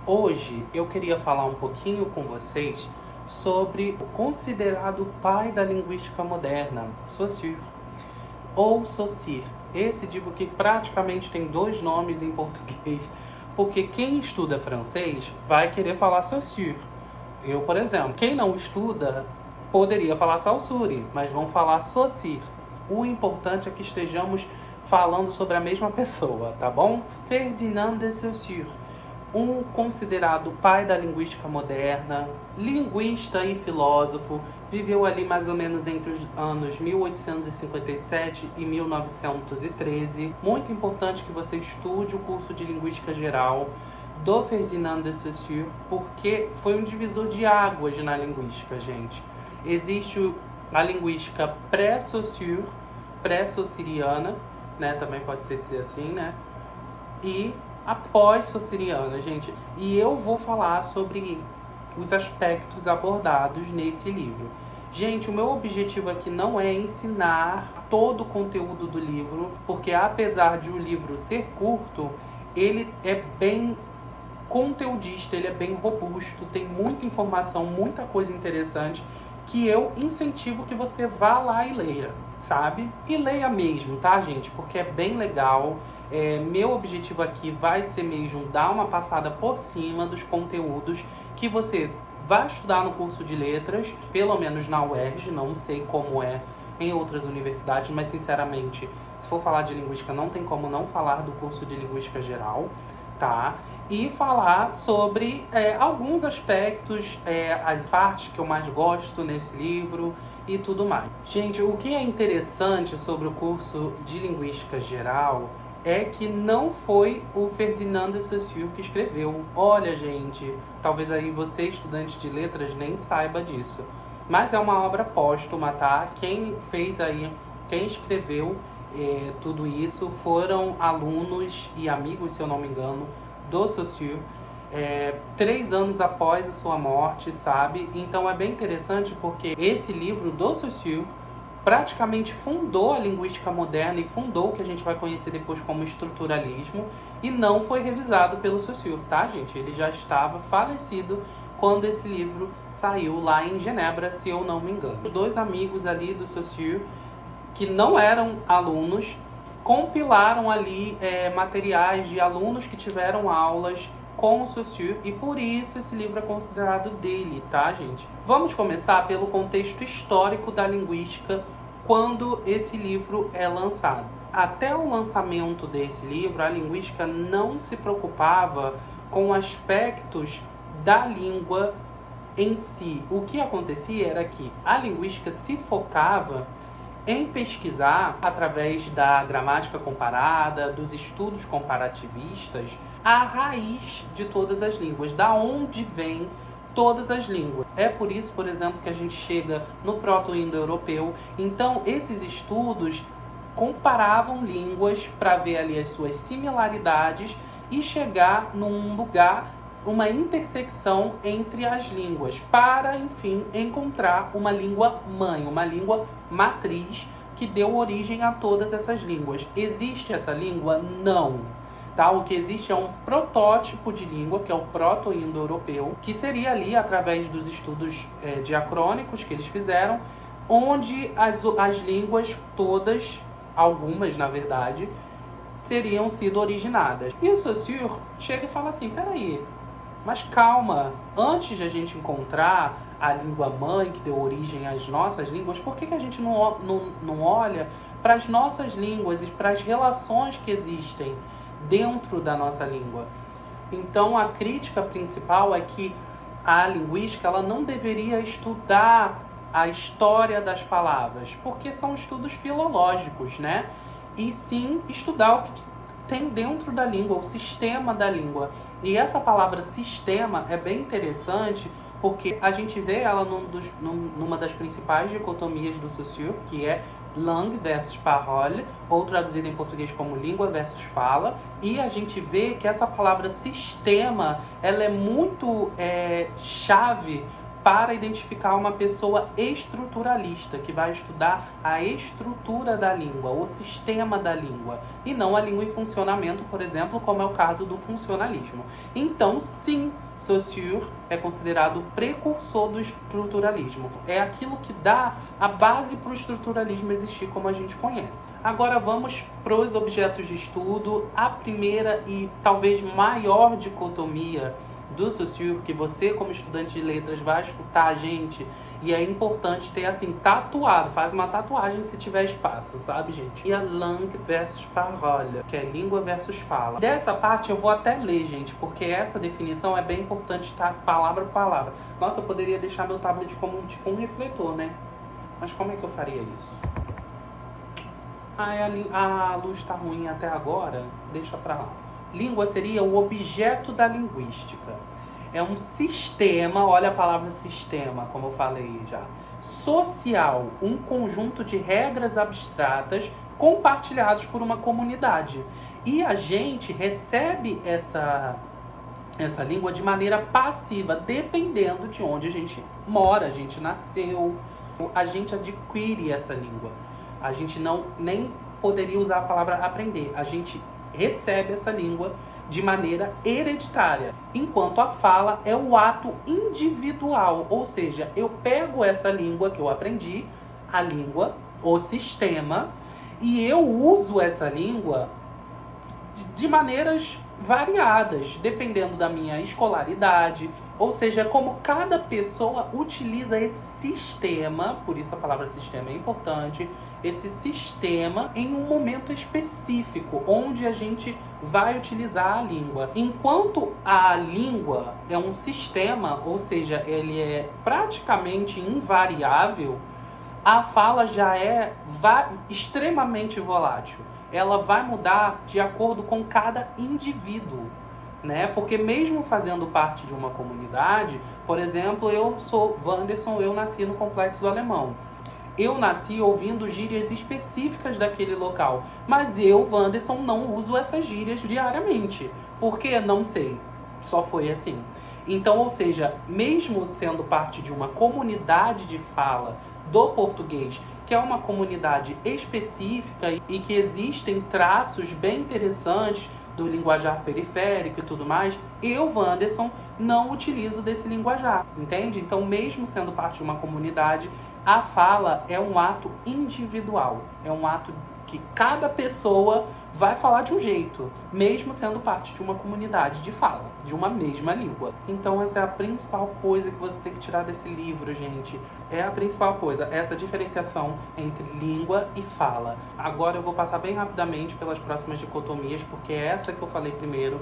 Hoje eu queria falar um pouquinho com vocês sobre o considerado pai da linguística moderna, Saussure, ou Saussure. Esse digo que praticamente tem dois nomes em português, porque quem estuda francês vai querer falar Saussure. Eu, por exemplo, quem não estuda poderia falar Saussure, mas vão falar Saussure. O importante é que estejamos falando sobre a mesma pessoa, tá bom? Ferdinand de Saussure, um considerado pai da linguística moderna, linguista e filósofo, viveu ali mais ou menos entre os anos 1857 e 1913. Muito importante que você estude o curso de Linguística Geral do Ferdinand de Saussure, porque foi um divisor de águas na linguística, gente. Existe a linguística pré-Saussure, pré-saussuriana, né? Também pode ser dizer assim, né? E após saussuriana, gente. E eu vou falar sobre os aspectos abordados nesse livro. Gente, o meu objetivo aqui não é ensinar todo o conteúdo do livro, porque apesar de o livro ser curto, ele é bem conteudista, ele é bem robusto, tem muita informação, muita coisa interessante, que eu incentivo que você vá lá e leia, sabe? E leia mesmo, tá, gente? Porque é bem legal. Meu objetivo aqui vai ser mesmo dar uma passada por cima dos conteúdos que você vai estudar no curso de letras, pelo menos na UERJ, não sei como é em outras universidades, mas sinceramente, se for falar de linguística, não tem como não falar do curso de Linguística Geral, tá? E falar sobre alguns aspectos, as partes que eu mais gosto nesse livro e tudo mais. Gente, o que é interessante sobre o curso de Linguística Geral é que não foi o Ferdinand de Saussure que escreveu. Olha, gente, talvez aí você, estudante de letras, nem saiba disso. Mas é uma obra póstuma, tá? Quem fez aí, quem escreveu tudo isso foram alunos e amigos, se eu não me engano, do Saussure, 3 anos após a sua morte, sabe? Então é bem interessante porque esse livro do Saussure praticamente fundou a linguística moderna e fundou o que a gente vai conhecer depois como estruturalismo, e não foi revisado pelo Saussure, tá, gente? Ele já estava falecido quando esse livro saiu lá em Genebra, se eu não me engano. Os dois amigos ali do Saussure, que não eram alunos, compilaram ali materiais de alunos que tiveram aulas com o Saussure, e por isso esse livro é considerado dele, tá, gente? Vamos começar pelo contexto histórico da linguística quando esse livro é lançado. Até o lançamento desse livro, a linguística não se preocupava com aspectos da língua em si. O que acontecia era que a linguística se focava em pesquisar, através da gramática comparada, dos estudos comparativistas, a raiz de todas as línguas, da onde vem todas as línguas. É por isso, por exemplo, que a gente chega no proto-indo-europeu. Então, esses estudos comparavam línguas para ver ali as suas similaridades e chegar num lugar, uma intersecção entre as línguas, para, enfim, encontrar uma língua mãe, uma língua matriz que deu origem a todas essas línguas. Existe essa língua? Não. Tá? O que existe é um protótipo de língua, que é o proto-indo-europeu, que seria ali, através dos estudos diacrônicos que eles fizeram, onde as línguas todas, algumas na verdade, teriam sido originadas. E o Saussure chega e fala assim, peraí, mas calma, antes de a gente encontrar a língua mãe que deu origem às nossas línguas, por que a gente não olha para as nossas línguas e para as relações que existem dentro da nossa língua? Então a crítica principal é que a linguística ela não deveria estudar a história das palavras, porque são estudos filológicos, né? E sim estudar o que tem dentro da língua, o sistema da língua. E essa palavra sistema é bem interessante porque a gente vê ela numa das principais dicotomias do Saussure, que é langue versus parole, ou traduzido em português como língua versus fala. E a gente vê que essa palavra sistema ela é muito chave para identificar uma pessoa estruturalista, que vai estudar a estrutura da língua, o sistema da língua, e não a língua em funcionamento, por exemplo, como é o caso do funcionalismo. Então, sim, Saussure é considerado o precursor do estruturalismo. É aquilo que dá a base para o estruturalismo existir como a gente conhece. Agora vamos para os objetos de estudo. A primeira e talvez maior dicotomia do Saussure, que você como estudante de letras vai escutar a gente, e é importante ter assim, tatuado, faz uma tatuagem se tiver espaço, sabe, gente? E a langue versus parole, que é língua versus fala. Dessa parte eu vou até ler, gente, porque essa definição é bem importante, estar palavra por palavra. Nossa, eu poderia deixar meu tablet como tipo um refletor, né? Mas como é que eu faria isso? A luz tá ruim até agora, deixa pra lá. Língua seria o objeto da linguística. É um sistema, olha a palavra sistema, como eu falei já, social, um conjunto de regras abstratas compartilhados por uma comunidade. E a gente recebe essa língua de maneira passiva, dependendo de onde a gente mora, a gente nasceu, a gente adquire essa língua. A gente nem poderia usar a palavra aprender, a gente recebe essa língua de maneira hereditária, enquanto a fala é o ato individual, ou seja, eu pego essa língua que eu aprendi, a língua, o sistema, e eu uso essa língua de maneiras variadas, dependendo da minha escolaridade, ou seja, como cada pessoa utiliza esse sistema, por isso a palavra sistema é importante, esse sistema em um momento específico, onde a gente vai utilizar a língua. Enquanto a língua é um sistema, ou seja, ele é praticamente invariável, a fala já é extremamente volátil. Ela vai mudar de acordo com cada indivíduo, né? Porque mesmo fazendo parte de uma comunidade, por exemplo, eu sou Wanderson, eu nasci no Complexo do Alemão. Eu nasci ouvindo gírias específicas daquele local, mas eu, Wanderson, não uso essas gírias diariamente. Por quê? Não sei. Só foi assim. Então, ou seja, mesmo sendo parte de uma comunidade de fala do português, que é uma comunidade específica e que existem traços bem interessantes do linguajar periférico e tudo mais, eu, Wanderson, não utilizo desse linguajar, entende? Então, mesmo sendo parte de uma comunidade, a fala é um ato individual, é um ato que cada pessoa vai falar de um jeito, mesmo sendo parte de uma comunidade de fala, de uma mesma língua. Então essa é a principal coisa que você tem que tirar desse livro, gente. É a principal coisa, essa diferenciação entre língua e fala. Agora eu vou passar bem rapidamente pelas próximas dicotomias, porque essa que eu falei primeiro,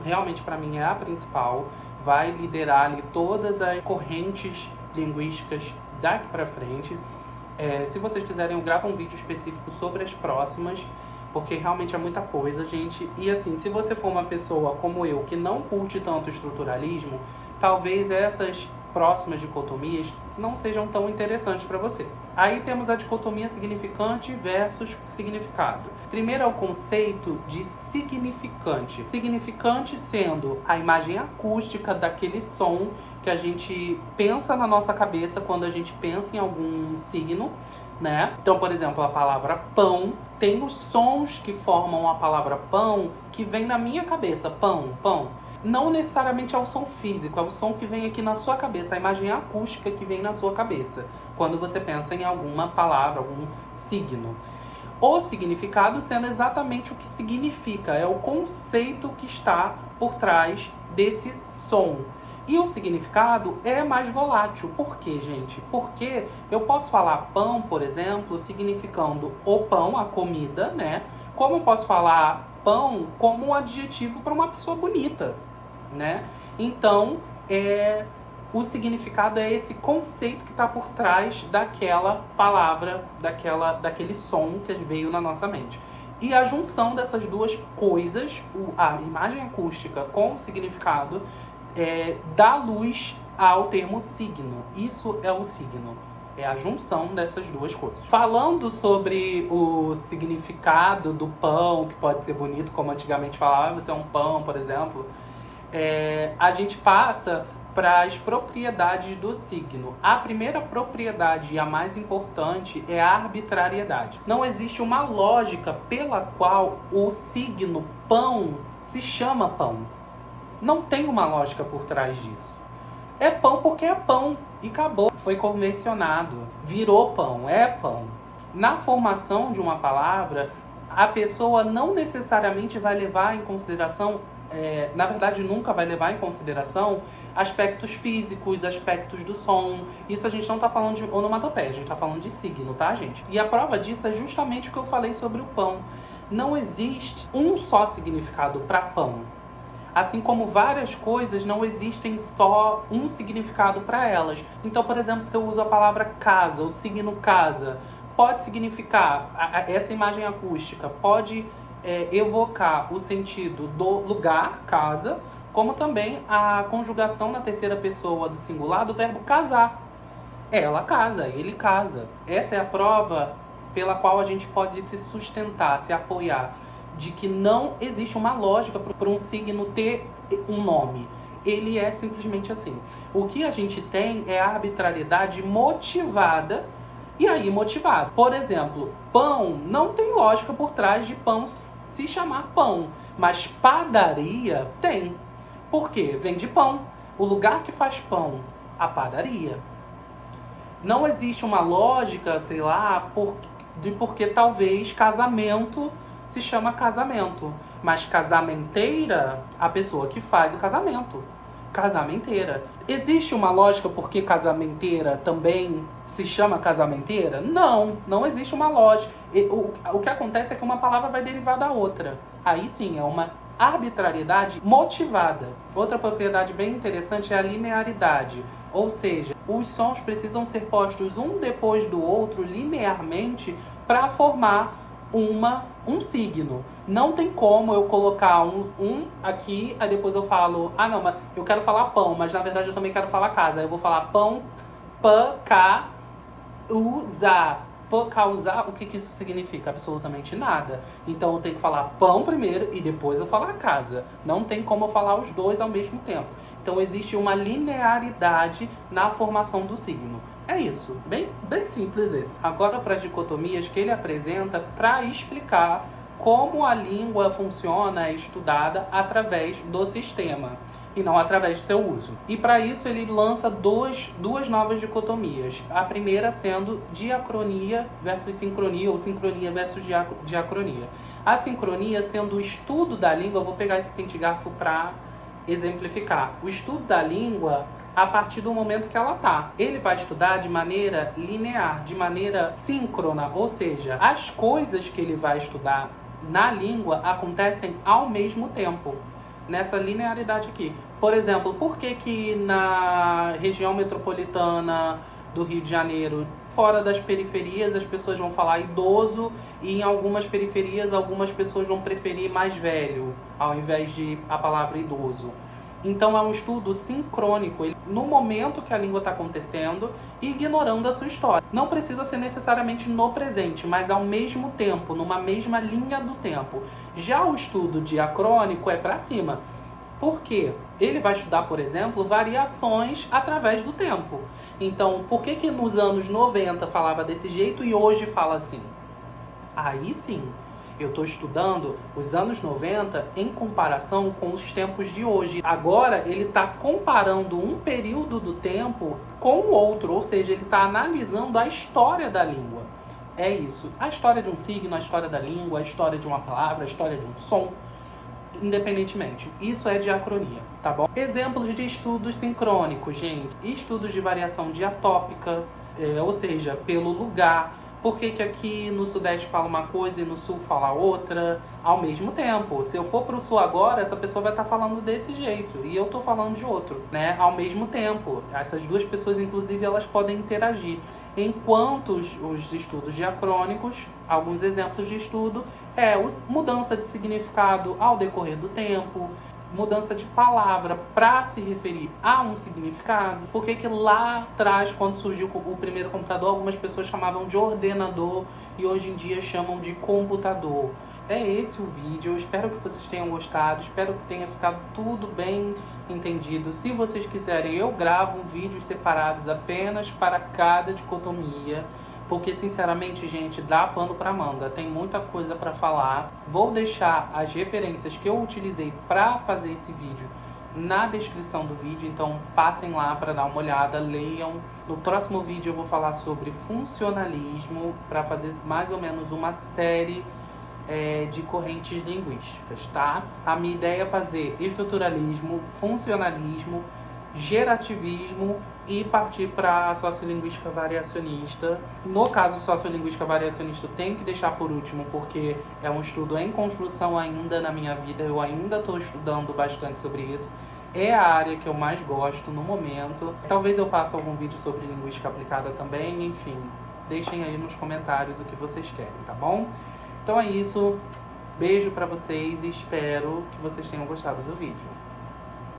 realmente para mim é a principal, vai liderar ali todas as correntes linguísticas daqui para frente. Se vocês quiserem, eu gravo um vídeo específico sobre as próximas, porque realmente é muita coisa, gente. E assim, se você for uma pessoa como eu, que não curte tanto estruturalismo, talvez essas próximas dicotomias não sejam tão interessantes para você. Aí temos a dicotomia significante versus significado. Primeiro é o conceito de significante. Significante sendo a imagem acústica daquele som que a gente pensa na nossa cabeça quando a gente pensa em algum signo, né? Então, por exemplo, a palavra pão, tem os sons que formam a palavra pão que vem na minha cabeça, pão, pão. Não necessariamente é o som físico, é o som que vem aqui na sua cabeça, a imagem acústica que vem na sua cabeça, quando você pensa em alguma palavra, algum signo. O significado sendo exatamente o que significa, é o conceito que está por trás desse som. E o significado é mais volátil. Por quê, gente? Porque eu posso falar pão, por exemplo, significando o pão, a comida, né? Como eu posso falar pão como um adjetivo para uma pessoa bonita, né? Então, o significado é esse conceito que está por trás daquela palavra, daquele som que veio na nossa mente. E a junção dessas duas coisas, a imagem acústica com o significado, dá luz ao termo signo. Isso é o signo. É a junção dessas duas coisas. Falando sobre o significado do pão, que pode ser bonito, como antigamente falava, você é um pão, por exemplo, a gente passa para as propriedades do signo. A primeira propriedade e a mais importante é a arbitrariedade. Não existe uma lógica pela qual o signo pão se chama pão. Não tem uma lógica por trás disso. É pão porque é pão e acabou. Foi convencionado, virou pão, é pão. Na formação de uma palavra, a pessoa não necessariamente vai levar em consideração, na verdade nunca vai levar em consideração aspectos físicos, aspectos do som. Isso a gente não está falando de onomatopeia, a gente está falando de signo, tá, gente? E a prova disso é justamente o que eu falei sobre o pão. Não existe um só significado para pão. Assim como várias coisas, não existem só um significado para elas. Então, por exemplo, se eu uso a palavra casa, o signo casa, pode significar, essa imagem acústica pode evocar o sentido do lugar, casa, como também a conjugação na terceira pessoa do singular do verbo casar. Ela casa, ele casa. Essa é a prova pela qual a gente pode se sustentar, se apoiar, de que não existe uma lógica para um signo ter um nome. Ele é simplesmente assim. O que a gente tem é a arbitrariedade motivada, e aí motivado. Por exemplo, pão não tem lógica por trás de pão se chamar pão, mas padaria tem. Por quê? Vem de pão. O lugar que faz pão, a padaria. Não existe uma lógica, sei lá, de porque talvez casamento se chama casamento, mas casamenteira, a pessoa que faz o casamento. Casamenteira. Existe uma lógica porque casamenteira também se chama casamenteira? Não, não existe uma lógica. O que acontece é que uma palavra vai derivar da outra. Aí sim, é uma arbitrariedade motivada. Outra propriedade bem interessante é a linearidade. Ou seja, os sons precisam ser postos um depois do outro linearmente para formar um signo. Não tem como eu colocar um aqui, aí depois eu falo, não, mas eu quero falar pão, mas na verdade eu também quero falar casa. Aí eu vou falar pão, causar. Causar, o que isso significa? Absolutamente nada. Então eu tenho que falar pão primeiro e depois eu falar casa. Não tem como eu falar os dois ao mesmo tempo. Então existe uma linearidade na formação do signo. É isso, bem simples esse. Agora para as dicotomias que ele apresenta para explicar como a língua funciona, é estudada através do sistema e não através do seu uso. E para isso ele lança duas novas dicotomias. A primeira sendo diacronia versus sincronia, ou sincronia versus diacronia. A sincronia sendo o estudo da língua, eu vou pegar esse pente garfo para exemplificar. O estudo da língua a partir do momento que ela tá. Ele vai estudar de maneira linear, de maneira síncrona, ou seja, as coisas que ele vai estudar na língua acontecem ao mesmo tempo, nessa linearidade aqui. Por exemplo, por que na região metropolitana do Rio de Janeiro, fora das periferias, as pessoas vão falar idoso e em algumas periferias algumas pessoas vão preferir mais velho, ao invés de a palavra idoso? Então é um estudo sincrônico, no momento que a língua está acontecendo, ignorando a sua história. Não precisa ser necessariamente no presente, mas ao mesmo tempo, numa mesma linha do tempo. Já o estudo diacrônico é para cima. Por quê? Ele vai estudar, por exemplo, variações através do tempo. Então, por que nos anos 90 falava desse jeito e hoje fala assim? Aí sim, eu estou estudando os anos 90 em comparação com os tempos de hoje. Agora, ele está comparando um período do tempo com o outro, ou seja, ele está analisando a história da língua. É isso. A história de um signo, a história da língua, a história de uma palavra, a história de um som, independentemente. Isso é diacronia, tá bom? Exemplos de estudos sincrônicos, gente. Estudos de variação diatópica, ou seja, pelo lugar. Por que aqui no Sudeste fala uma coisa e no Sul fala outra ao mesmo tempo? Se eu for para o Sul agora, essa pessoa vai estar falando desse jeito e eu estou falando de outro, né? Ao mesmo tempo. Essas duas pessoas, inclusive, elas podem interagir. Enquanto os estudos diacrônicos, alguns exemplos de estudo, mudança de significado ao decorrer do tempo, mudança de palavra para se referir a um significado. Por que lá atrás, quando surgiu o primeiro computador, algumas pessoas chamavam de ordenador e hoje em dia chamam de computador? É esse o vídeo. Eu espero que vocês tenham gostado, espero que tenha ficado tudo bem entendido. Se vocês quiserem, eu gravo vídeos separados apenas para cada dicotomia, porque sinceramente, gente, dá pano para manga, tem muita coisa para falar. Vou deixar as referências que eu utilizei para fazer esse vídeo na descrição do vídeo, então passem lá para dar uma olhada, leiam. No próximo vídeo eu vou falar sobre funcionalismo, para fazer mais ou menos uma série de correntes linguísticas, tá? A minha ideia é fazer estruturalismo, funcionalismo, gerativismo e partir para a sociolinguística variacionista. No caso, sociolinguística variacionista eu tenho que deixar por último, porque é um estudo em construção ainda na minha vida, eu ainda estou estudando bastante sobre isso. É a área que eu mais gosto no momento. Talvez eu faça algum vídeo sobre linguística aplicada também, enfim. Deixem aí nos comentários o que vocês querem, tá bom? Então é isso. Beijo pra vocês e espero que vocês tenham gostado do vídeo.